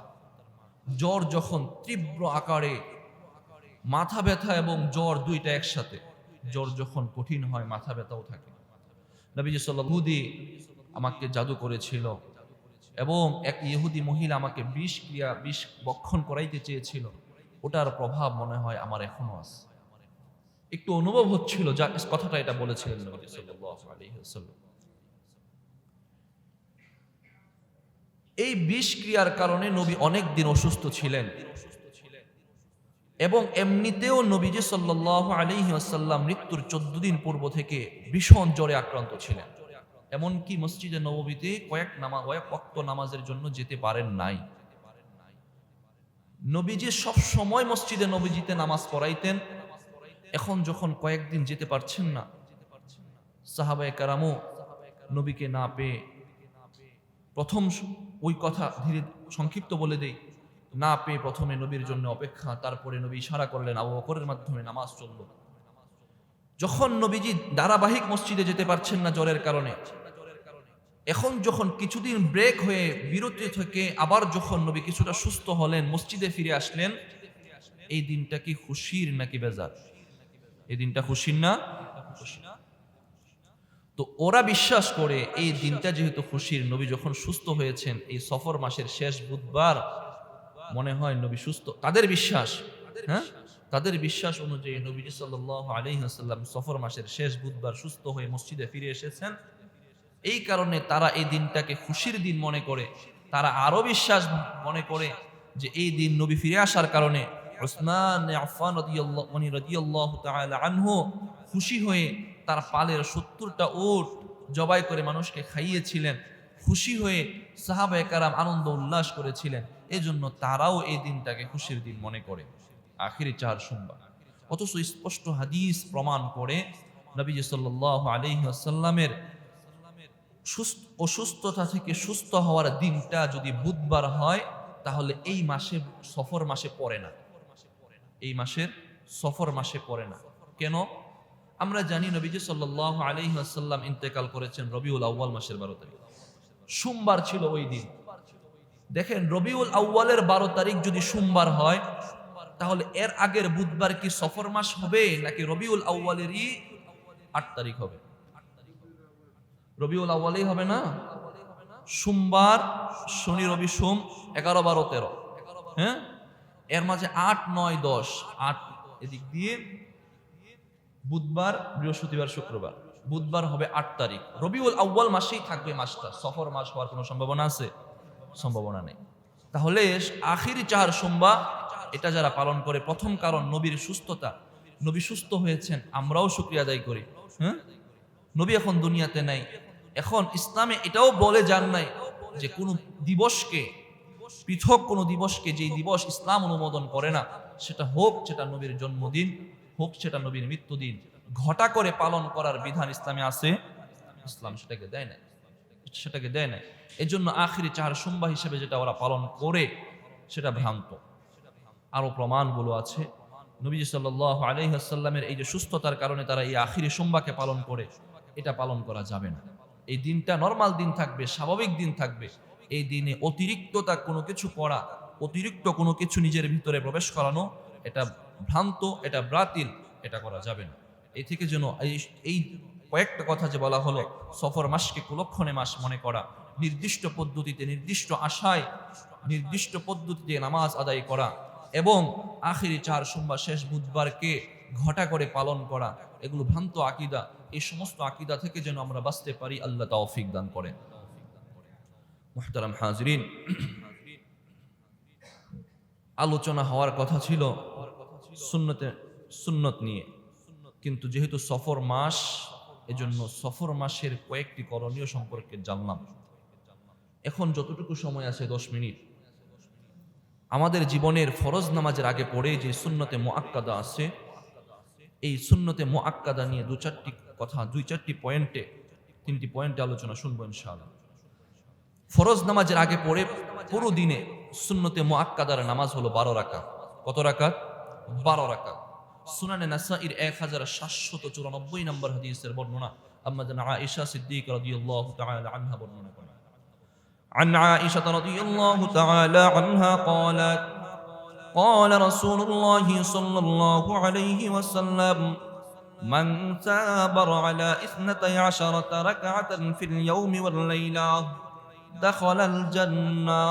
জ্বর যখন তীব্র আকারে, মাথা ব্যথা এবং জ্বর দুইটা একসাথে, জ্বর যখন কঠিন হয় মাথা ব্যথাও থাকে, নবীজি সাল্লাল্লাহু আলাইহি আমাকে জাদু করেছিল এবং এক ইহুদি মহিলা আমাকে বিষ বক্ষণ করাইতে চেয়েছিল, ওটার প্রভাব মনে হয় আমার এখনো আছে। একটু অনুভব হচ্ছিল, যা কথাটা এটা বলেছিলেন নবী সাল্লাল্লাহু আলাইহি ওয়াসাল্লাম। এই বিষ ক্রিয়ার কারণে নবী অনেক দিন অসুস্থ ছিলেন এবং এমনিতেও নবীজি সাল্লাল্লাহু আলাইহি ওয়াসাল্লাম মৃত্যুর 14 দিন পূর্ব থেকে ভীষণ জ্বরে আক্রান্ত ছিলেন। এমনকি মসজিদে নববীতে কয়েক ওয়াক্ত নামাজের জন্য যেতে পারেন নাই। নবীজি সব সময় মসজিদে নববীতে নামাজ পড়াইতেন। এখন যখন কয়েকদিন যেতে পারছেন না, সাহাবায়ে কেরামও নবীকে না পেয়ে প্রথম ওই কথা ধীরে সংক্ষিপ্ত বলে দেই, না পেয়ে প্রথমে নবীর জন্য অপেক্ষা, তারপরে নবী ইশারা করলেন, আবু বকরের মাধ্যমে নামাজ চলল। যখন নবীজি ধারাবাহিক মসজিদে যেতে পারছেন না জ্বরের কারণে, এখন যখন কিছুদিন ব্রেক হয়ে বিরতি থেকে আবার যখন নবী কিছুটা সুস্থ হলেন, মসজিদে ফিরে আসলেন, এই দিনটা কি খুশির নাকি বেজার? এই দিনটা খুশির না? তো ওরা বিশ্বাস করে এই দিনটা যেহেতু খুশির, নবী যখন সুস্থ হয়েছেন এই সফর মাসের শেষ বুধবার, মনে হয় নবী সুস্থ, তাদের বিশ্বাস, হ্যাঁ, তাদের বিশ্বাস অনুযায়ী নবীজি সাল্লাল্লাহু আলাইহি ওয়াসাল্লাম সফর মাসের শেষ বুধবার সুস্থ হয়ে মসজিদে ফিরে এসেছেন। এই কারণে তারা এই দিনটাকে খুশির দিন মনে করে। তারা আরো বিশ্বাস মনে করে যে এই দিন নবী ফিরে আসার কারণে উসমান আফফান রাদিয়াল্লাহু তাআলা আনহু খুশি হয়ে তার পালের ৭০টা উট জবাই করে মানুষকে খাইয়েছিলেন। খুশি হয়ে সাহাবায়ে কেরাম আনন্দ উল্লাস করেছিলেন। এজন্য তারাও এই দিনটাকে খুশির দিন মনে করে আখিরি চার সোমবার। অথচ স্পষ্ট হাদিস প্রমাণ করে নবীজি সাল্লাল্লাহু আলাইহি ওয়াসাল্লামের অসুস্থতা থেকে সুস্থ হওয়ার দিনটা যদি বুধবার হয়, তাহলে এই মাসে সফর মাসে পড়ে না, এই মাসের সফর মাসে পড়ে না। কেন? আমরা জানি নবীজি সাল্লাল্লাহু আলাইহি ওয়াসাল্লাম ইন্তেকাল করেছেন রবিউল আউয়াল মাসের 12 তারিখ, সোমবার ছিল ওই দিন। দেখেন, রবিউল আউয়ালের 12 তারিখ যদি সোমবার হয়, তাহলে এর আগের বুধবার কি সফর মাস হবে নাকি রবিউল আউয়ালেরই 8 তারিখ হবে? রবিউল আউয়ালেই হবে না? সোমবার, শনি রবি সোম 11 12 13, হ্যাঁ, এর মাঝে 8 9 10, 8 এদিক দিয়ে বুধবার বৃহস্পতিবার শুক্রবার, বুধবার হবে 8 তারিখ। রবিউল আউয়াল মাসেই থাকবে মাসটা, সফর মাস হওয়ার কোনো সম্ভাবনা আছে? সম্ভাবনা নেই। তাহলে আখিরি 4 সোমবার এটা যারা পালন করে, প্রথম কারণ নবীর সুস্থতা, নবী সুস্থ হয়েছেন, আমরাও শুকরিয়া আদায় করি। হ্যাঁ, নবী এখন দুনিয়াতে নাই। এখন ইসলামে এটাও বলে যান নাই যে কোনো দিবসকে, পৃথক কোনো দিবসকে, যেই দিবস ইসলাম অনুমোদন করে না, সেটা হোক সেটা নবীর জন্মদিন, হোক সেটা নবীর মৃত্যুদিন, ঘটা করে পালন করার বিধান ইসলামে আছে? ইসলাম সেটাকে দেয় না, সেটাকে দেয় না। এই জন্য আখিরি 4 সোমবার হিসেবে যেটা ওরা পালন করে সেটা ভ্রান্ত। আরো প্রমাণগুলো আছে। নবী সাল্লাল্লাহু আলাইহি ওয়াসাল্লামের এই যে সুস্থতার কারণে তারা এই আখিরি সোমবারকে পালন করে, এটা পালন করা যাবে না। এই দিনটা নরমাল দিন থাকবে, স্বাভাবিক দিন থাকবে। এই দিনে অতিরিক্ততা কোনো কিছু করা, অতিরিক্ত কোনো কিছু নিজের ভিতরে প্রবেশ করানো, এটা ভ্রান্ত, এটা বাতিল, এটা করা যাবে না। এই থেকে যেন এই কয়েকটা কথা যে বলা হলো, সফর মাসকে কুলক্ষণে মাস মনে করা, নির্দিষ্ট পদ্ধতিতে, নির্দিষ্ট আশায়, নির্দিষ্ট পদ্ধতিতে নামাজ আদায় করা, এবং আখিরি 4 সোমবার শেষ বুধবারকে ঘটা করে পালন করা, এগুলো ভ্রান্ত আকীদা। এই সমস্ত আকীদা থেকে যেন আমরা বাঁচতে পারি, আল্লাহ তৌফিক দান করেন। মুহতারাম হাজিরিন, আলোচনা হওয়ার কথা ছিল সুন্নত নিয়ে, কিন্তু যেহেতু সফর মাস, এজন্য সফর মাসের কয়েকটি করণীয় সম্পর্কে জানলাম। এখন যতটুকু সময় আছে 10 মিনিট, আমাদের জীবনের ফরজ নামাজের আগে পড়ে যে সুন্নতে মুআক্কাদা আছে, এই সুন্নতে মুআক্কাদা নিয়ে 2-4টি কথা, 2-4টি পয়েন্টে, 3টি পয়েন্টে আলোচনা শুনবো ইনশাআল্লাহ। ফরজ নামাজের আগে পড়ে পুরো দিনে সুন্নতে মুআক্কাদার নামাজ হলো 12 রাকাত। কত রাকাত? 12 রাকাত। সুনানে নাসাঈর 1794 নম্বর হাদিসের বর্ণনা আম্মা জান আয়েশা সিদ্দিকা রাদিয়াল্লাহু তাআলা আনহা বর্ণনা করেন। عن عائشة رضي الله تعالى عنها قالت قال رسول الله صلى الله عليه وسلم من سابر على 12 ركعة في اليوم والليلة دخل الجنة.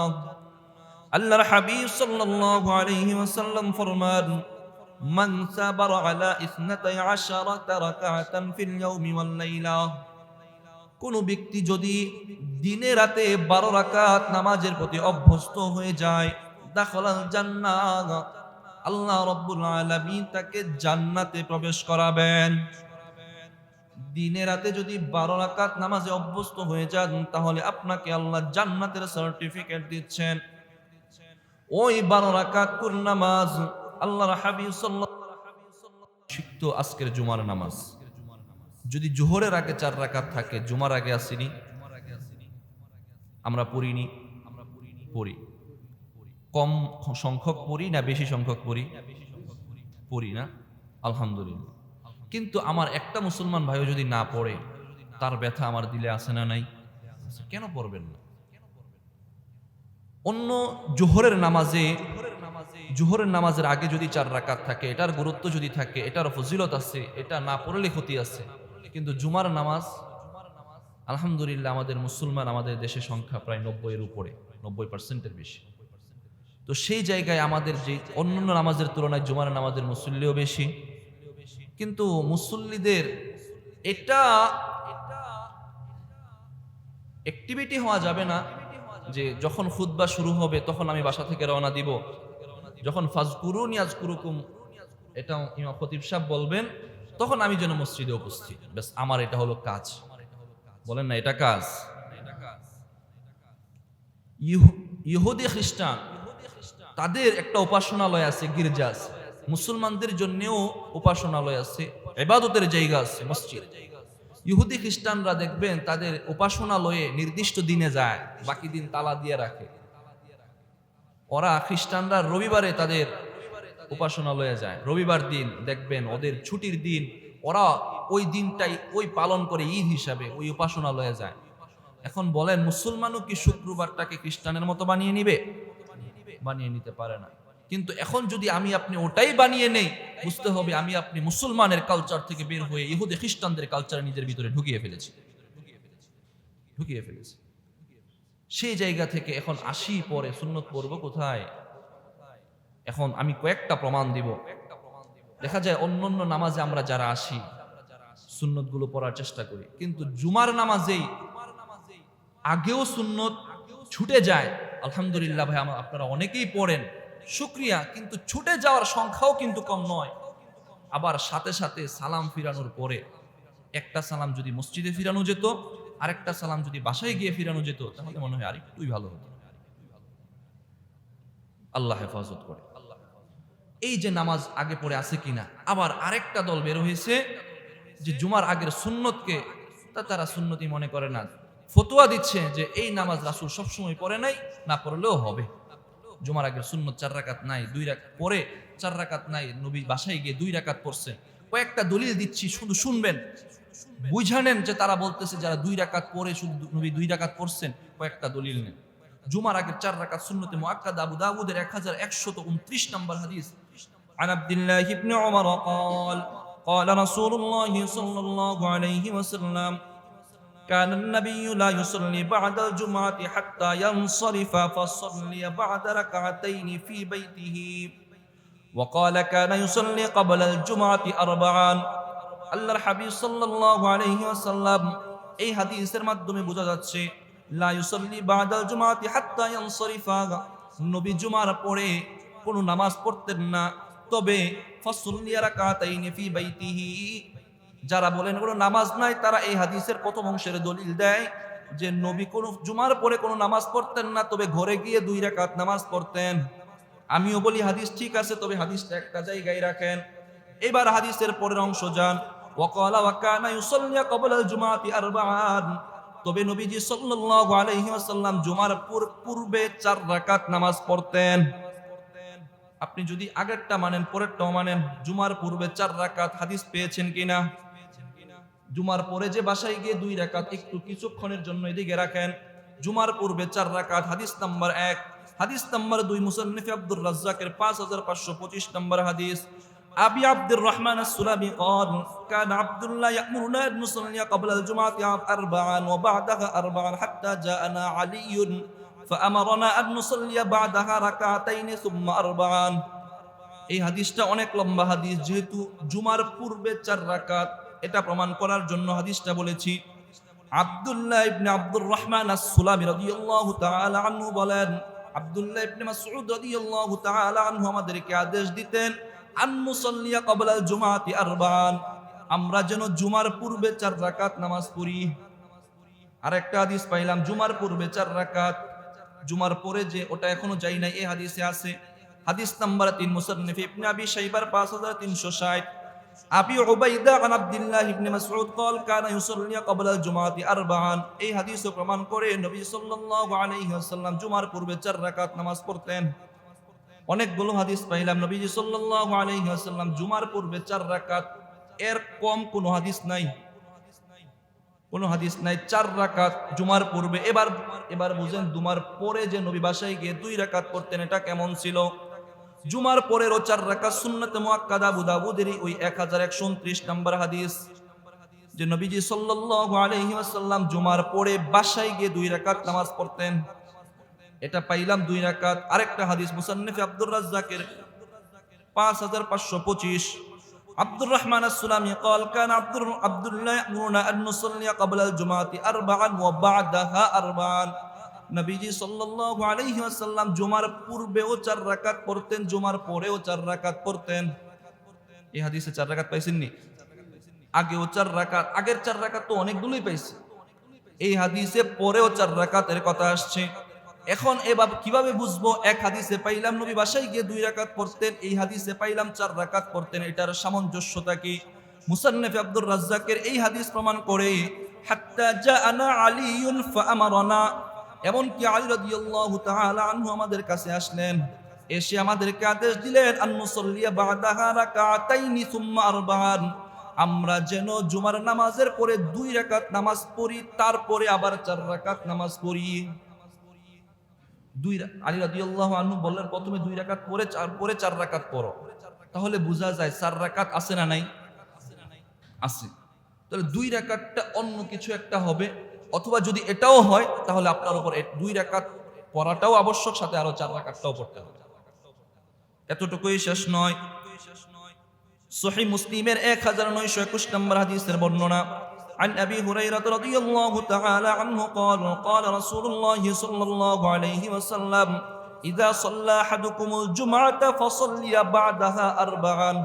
আল্লাহর হাবিব সাল্লাল্লাহু আলাইহি ওয়াসাল্লাম ফরমান, মান সাবারা আলা 12 রাকাতান ফিল ইয়াউমি ওয়াল লাইলা, কোন ব্যক্তি যদি দিনে রাতে 12 রাকাত নামাজের প্রতি অভ্যস্ত হয়ে যায়, দাখালাল জান্নাহ, আল্লাহ রাব্বুল আলামিন তাকে জান্নাতে প্রবেশ করাবেন। দিনে রাতে যদি 12 রাকাত নামাজে অভ্যস্ত হয়ে যান, তাহলে আপনাকে আল্লাহ জান্নাতের সার্টিফিকেট দিচ্ছেন। ওই 12 রাকাত কোন নামাজ? আল্লাহর হাবিব সাল্লাল্লাহু আলাইহি ওয়াসাল্লাম শিখতো আজকের জুমার নামাজ। যদি জোহরের আগে 4 রাকাত থাকে, জুমার আগে আসেনি, আমরা পড়িনি, পড়ি। কম সংখ্যক পড়ি না বেশি সংখ্যক পড়ি? পড়ি না, আলহামদুলিল্লাহ। কিন্তু আমার একটা মুসলমান ভাইও যদি না পড়ে, তার ব্যথা আমার দিলে আছে না নাই? কেন পড়বেন না? অন্য জোহরের নামাজের আগে যদি 4 রাকাত থাকে, এটার গুরুত্ব যদি থাকে, এটার ফজিলত আছে, এটা না পড়লে ক্ষতি আছে। কিন্তু জুমার নামাজ, আলহামদুলিল্লাহ আমাদের মুসলমান আমাদের দেশের সংখ্যা প্রায় 90-এর উপরে, 90%-এর বেশি। তো সেই জায়গায় আমাদের যে অন্যান্য নামাজের তুলনায় জুমার নামাজের মুসল্লিও বেশি, কিন্তু মুসল্লিদের এটা অ্যাক্টিভিটি হওয়া যাবে না যে যখন খুতবা শুরু হবে তখন আমি বাসা থেকে রওনা দিব, যখন ফাজকুরুনি আযকুরুকুম এটা ইমাম খতিব সাহেব বলবেন তখন আমি যেন মসজিদে উপস্থিত, ব্যাস আমার এটা হলো কাজ। বলেন না এটা কাজ? ইহুদি খ্রিস্টান তাদের একটা উপাসনালয় আছে, গির্জা আছে। মুসলমানদের জন্যও উপাসনালয় আছে, ইবাদতের জায়গা আছে, মসজিদ। ইহুদি খ্রিস্টানরা দেখবেন তাদের উপাসনালয়ে নির্দিষ্ট দিনে যায়, বাকি দিন তালা দিয়ে রাখে। ওরা খ্রিস্টানরা রবিবারে তাদের উপাসনালয়ে যায়, রবিবার দিন দেখবেন ওদের ছুটির দিন, ওরা ওই দিনটাই ওই পালন করে ঈদ হিসাবে ওই উপাসনালয়ে যায়। এখন বলেন মুসলমানও কি শুক্রবারটাকে খ্রিস্টানের মতো বানিয়ে নিবে? বানিয়ে নিতে পারে না। কিন্তু এখন যদি আমি আপনি ওটাই বানিয়ে নেই, বুঝতে হবে আমি আপনি মুসলমানের কালচার থেকে বের হয়ে ইহুদি খ্রিস্টানদের কালচার নিজের ভিতরে ঢুকিয়ে ফেলেছি। সেই জায়গা থেকে এখন আসি, পরে সুন্নত পড়বো কোথায়? এখন আমি কয়েকটা প্রমাণ দিব। দেখা যায় অন্যান্য নামাজে আমরা যারা আসি সুন্নত গুলো পড়ার চেষ্টা করি, কিন্তু জুমার নামাজেই আগেও সুন্নত ছুটে যায়। আলহামদুলিল্লাহ ভাই, আপনারা অনেকেই পড়েন, শুকরিয়া, কিন্তু ছুটে যাওয়ার সংখ্যাও কিন্তু কম নয়। আবার সাথে সাথে সালাম ফিরানোর পরে একটা সালাম যদি মসজিদে ফিরানো যেত, আরেকটা সালাম যদি বাসায় গিয়ে ফিরানো যেত, তাহলে মনে হয় আরেকটুই ভালো হতো। আল্লাহ হেফাজত করে। এই যে নামাজ আগে পড়ে আছে কিনা। আবার আরেকটা দল বের হয়েছে যে জুমার আগের সুন্নতকে তারা সুন্নতি মনে করে না, ফতোয়া দিচ্ছে যে এই নামাজ রাসূল সবসময় পড়ে নাই, না পড়লেও হবে। জুমার আগের সুন্নত 4 রাকাত নাই, 2 রাকাত পরে 4 রাকাত নাই, নবী বাসায় গিয়ে 2 রাকাত পড়ছে। কয়েকটা দলিল দিচ্ছি, শুধু শুনবেন, বুঝা নেন যে তারা বলতেছে যারা 2 রাকাত পরে শুধু নবী 2 রাকাত পড়ছেন। কয়েকটা দলিল নেন। জুমার আগের 4 রাকাত সুন্নতে মুআক্কাদা, আবু দাউদের 1129 নম্বর হাদিস। আন আব্দুল্লাহ ইবনে উমর قال قال رسول الله صلى الله عليه وسلم كان النبي لا يصلي بعد الجمعة حتى ينصرف فصلي بعد ركعتين في بيته وقال كان يصلي قبل الجمعة 4 আল্লাহর হাবিব সাল্লাল্লাহু আলাইহি ওয়াসাল্লাম এই হাদিসের মাধ্যমে বোঝা যাচ্ছে লা ইউসাল্লি বাদাল জুমাতি হাত্তা ইয়ানসারিফা, নবী জুমার পরে কোনো নামাজ পড়তেন না, তবে ফাসল্লি রাকাতাইনি ফি বাইতিহি। যারা বলেন কোনো নামাজ নাই, তারা এই হাদিসের প্রথম অংশের দলিল দেয় যে নবী কোন জুমার পরে কোনো নামাজ পড়তেন না, তবে ঘরে গিয়ে 2 রাকাত নামাজ পড়তেন। আমিও বলি হাদিস ঠিক আছে, তবে হাদিসটা একটা জায়গায় রাখেন। এবার হাদিসের পরের অংশ যান। ওয়াকালা ওয়া কানা ইউসাল্লি ক্বাবলা আল জুমাতি 4, তবে নবীজি সাল্লাল্লাহু আলাইহি ওয়াসাল্লাম জুমার পূর্বে 4 রাকাত নামাজ পড়তেন। আপনি যদি আগেরটা মানেন পরেরটাও মানেন, জুমার পূর্বে 4 রাকাত হাদিস পেয়েছেন কিনা? জুমার পরে যে বাসায় গিয়ে 2 রাকাত, একটু কিছুক্ষণের জন্য এদিকে রাখেন। জুমার পূর্বে 4 রাকাত, হাদিস নাম্বার 1। হাদিস নাম্বার 2 মুসান্নিফ আব্দুর রাজ্জাকের 5525 নম্বর হাদিস। আবি আব্দুর রহমান আস-সুলামি قال كان عبد الله يأمرنا أن نصلي قبل الجمعة 4 وبعدها 4 حتى جاءنا علي فأمرنا أن نصلي بعدها ركعتين ثم 4। এই হাদিসটা অনেক লম্বা হাদিস, যেহেতু জুমার পূর্বে 4 রাকাত, এটা প্রমাণ করার জন্য হাদিসটা বলেছি। আব্দুল্লাহ ইবনে আব্দুর রহমান আস-সুলামি রাদিয়াল্লাহু তাআলা আনহু বলেন, আব্দুল্লাহ ইবনে মাসউদ রাদিয়াল্লাহু তাআলা আনহু আমাদেরকে আদেশ দিতেন আন নুসাল্লিয়া ক্বাবলা আল জুমাতি 4, আমরা যেন জুমার পূর্বে 4 রাকাত নামাজ পড়ি। আরেকটা হাদিস পাইলাম জুমার পূর্বে 4 রাকাত, জুমার পরে যে ওটা এখনো যাই নাই, এই হাদিসে আছে। হাদিস নাম্বার 3 মুসান্নিফ ইবনে আবি শাইবার 5360। আবি উবাইদা আন আব্দুল্লাহ ইবনে মাসউদ قال كان يصلي قبل الجمعه اربعا। এই হাদিস প্রমাণ করে নবী সাল্লাল্লাহু আলাইহি ওয়াসাল্লাম জুমার পূর্বে 4 রাকাত নামাজ পড়তেন। অনেকগুলো হাদিস পাইলাম নবীজি সাল্লাল্লাহু আলাইহি ওয়াসাল্লাম জুমার পূর্বে 4 রাকাত, এর কম কোনো হাদিস নাই, কোনো হাদিস নাই 4 রাকাত জুমার পূর্বে। এবার বুঝেন জুমার পরে যে নবী বাসায় গিয়ে 2 রাকাত পড়তেন এটা কেমন ছিল। জুমার পরেরও 4 রাকাত সুন্নতে মুআক্কাদা আবু দাউদেরই ওই 1129 নম্বর হাদিস, যে নবীজি সাল্লাল্লাহু আলাইহি ওয়াসাল্লাম জুমার পরে বাসায় গিয়ে 2 রাকাত নামাজ পড়তেন, এটা পাইলাম 2 রাকাত। আরেকটা হাদিস মুসান্নিফ আব্দুর রাজ্জাকের 5525 আব্দুর রহমান আস-সুলামি قال كان عبد الله يأمرنا أن نصلي قبل الجمعة 4 وبعدها 4। নবীজি সাল্লাল্লাহু আলাইহি ওয়াসাল্লাম জুমার পূর্বেও 4 রাকাত পড়তেন, জুমার পরেও 4 রাকাত পড়তেন। এই হাদিসে 4 রাকাত পাইছেননি? আগেও 4 রাকাত, আগের 4 রাকাত তো অনেকগুলোই পাইছে, এই হাদিসে পরেও 4 রাকাতের কথা আসছে। এখন এভাবে কিভাবে বুঝবো? এক হাদিসে পাইলাম নবী বাসায় গিয়ে 2 রাকাত পড়তেন, এই হাদিসে পাইলাম 4 রাকাত পড়তেন, এটার সামঞ্জস্যতা কি? মুসান্নিফ আব্দুর রাজ্জাকের এই হাদিস প্রমাণ করে হাত্তা জাআনা আলিয়ুন ফাআমারানা, এমনকি আলী রাদিয়াল্লাহু তাআলা আনহু আমাদের কাছে আসলেন, এসে আমাদেরকে আদেশ দিলেন আন নুসাল্লিয়া বা'দাহা রাকাতাইনি সুম্মা আরবা'ান, আমরা যেন জুমার নামাজের পরে 2 রাকাত নামাজ পড়ি, তারপরে আবার 4 রাকাত নামাজ পড়ি। আলী রাদিয়াল্লাহু আনহু বললেন প্রথমে 2 রাকাত পরে 4 রাকাত পড়ো, তাহলে বোঝা যায় 4 রাকাত আছে না নাই? আছে। তাহলে 2 রাকাতটা অন্য কিছু একটা হবে, অথবা যদি এটাও হয় তাহলে আপনার উপর 2 রাকাত পড়াটাও আবশ্যক, সাথে আরো 4 রাকাতটাও পড়তে হবে। এতটুকুই শেষ নয়, সহিহ মুসলিমের 1921 নম্বর হাদিসের বর্ণনা عن أبي هريرة رضي الله تعالى عنه قال رسول الله صلى الله عليه وسلم إذا صلى أحدكم الجمعة فصلي بعدها 4।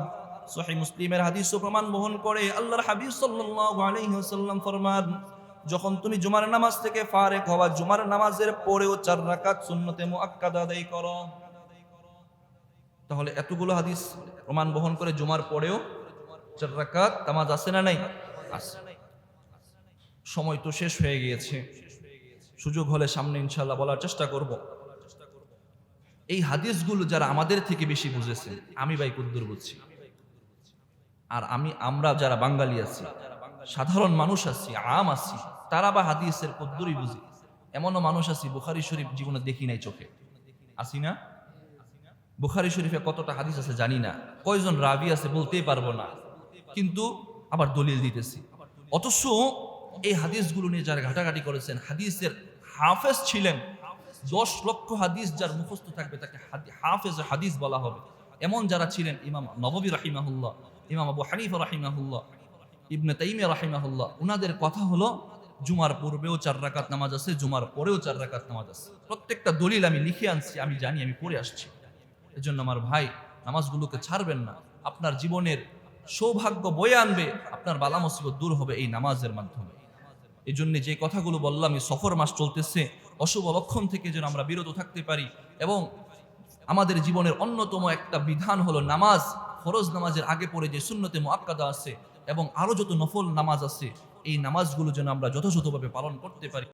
সহিহ মুসলিমের হাদিস প্রমাণ বহন করে আল্লাহর হাবিব সাল্লাল্লাহু আলাইহি ওয়াসাল্লাম ফরমান, যখন তুমি জুমার নামাজ থেকে ফারেক হওয়া, জুমার নামাজের পরেও 4 রাকাত সুন্নতে মুআক্কাদা আদায় করো। তাহলে এতগুলো হাদিস প্রমাণ বহন করে জুমার পরেও 4 রাকাত নামাজ আছে না নাই? আছে। সময় তো শেষ হয়ে গিয়েছে, সুযোগ হলে সামনে ইনশাআল্লাহ বলার চেষ্টা করব। এই হাদিসগুলো যারা আমাদের থেকে বেশি বুঝেছেন, আমি ভাই কুদ্দুর বুঝছি, আর আমরা যারা বাঙালি আছি, সাধারণ মানুষ আছি, আম আছি, তারা বা হাদিসের কুদ্দুরই বুঝি। এমনও মানুষ আছি বুখারী শরীফ জীবনে দেখি নাই চোখে, আসি না? বুখারী শরীফে কতটা হাদিস আছে জানি না, কয়জন রাবি আছে বলতেই পারবো না, কিন্তু আবার দলিল দিতেছি। অথচ এই হাদিসগুলো নিয়ে যারা ঘাটাঘাটি করেছেন, হাদিসের হাফেজ ছিলেন, 10 লক্ষ হাদিস যার মুখস্থ থাকবে তাকে হাফেজ হাদিস বলা হবে, এমন যারা ছিলেন ইমাম নববী রাহিমাহুল্লাহ, ইমাম আবু হানিফা রাহিমাহুল্লাহ, ইবনে তাইমিয়া রাহিমাহুল্লাহ, উনাদের কথা হলো জুমার পূর্বেও 4 রাকাত নামাজ আছে, জুমার পরেও 4 রাকাত নামাজ আছে। প্রত্যেকটা দলিল আমি লিখে আনছি, আমি জানি, আমি পড়ে আসছি। এজন্য আমার ভাই, নামাজগুলোকে ছাড়বেন না, আপনার জীবনের সৌভাগ্য বয়ে আনবে, আপনার বালা মুসিবত দূর হবে এই নামাজের মাধ্যমে। এই জন্য যে কথাগুলো বললাম, এই সফর মাস চলতেছে, অশুভ লক্ষণ থেকে যেন আমরা বিরত থাকতে পারি। এবং আমাদের জীবনের অন্যতম একটা বিধান হলো নামাজ, ফরজ নামাজের আগে পড়ে যে সুন্নতে মুআক্কাদা আছে এবং আরো যত নফল নামাজ আছে, এই নামাজগুলো যেন আমরা যথাযথভাবে পালন করতে পারি।